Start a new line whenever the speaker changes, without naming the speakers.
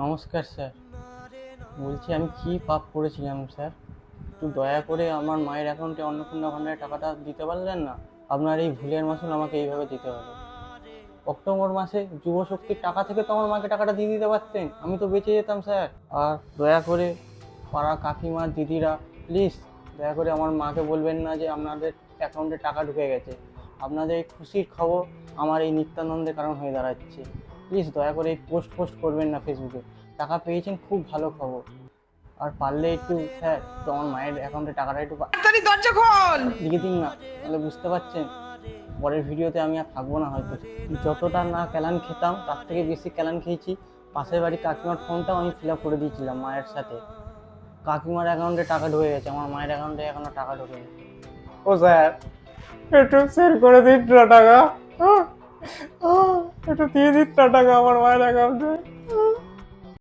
নমস্কার স্যার। বলছি আমি কি পাপ করেছিলাম স্যার? একটু দয়া করে আমার মায়ের অ্যাকাউন্টে অন্নপূর্ণা ভান্ডারের টাকাটা দিতে পারলেন না? আপনার এই ভুলের মাসুল আমাকে এইভাবে দিতে হলো। অক্টোবর মাসে যুবশক্তির টাকা থেকে তো আমার মাকে টাকাটা দিয়ে দিতে পারতেন, আমি তো বেঁচে যেতাম স্যার। আর দয়া করে পাড়া কাকিমা দিদিরা প্লিজ দয়া করে আমার মাকে বলবেন না যে আপনাদের অ্যাকাউন্টে টাকা ঢুকে গেছে। আপনাদের এই খুশির খবর আমার এই নিত্যানন্দের কারণ হয়ে দাঁড়াচ্ছে। প্লিজ দয়া করে এই পোস্ট করবেন না ফেসবুকে। টাকা পেয়েছেন খুব ভালো খবর। আর পারলে একটু স্যার তো আমার মায়ের অ্যাকাউন্টে টাকাটা একটু
তাড়াতাড়ি দরজা খোল।
লিখে দিন না, তাহলে বুঝতে পারছেন পরের ভিডিওতে আমি আর থাকবো না হয়তো। যতটা না ক্যালান খেতাম তার থেকে বেশি ক্যালান খেয়েছি। পাশের বাড়ি কাকিমার ফোনটাও আমি ফিল আপ করে দিয়েছিলাম মায়ের সাথে। কাকিমার অ্যাকাউন্টে টাকা ঢুকে গেছে, আমার মায়ের অ্যাকাউন্টে এখনো টাকা ঢোকেনি।
ও স্যার, একটু সেন্ড করে দিন না টাকা। একটু দিয়ে দিন না টাকা আমার মায়ের অ্যাকাউন্টে।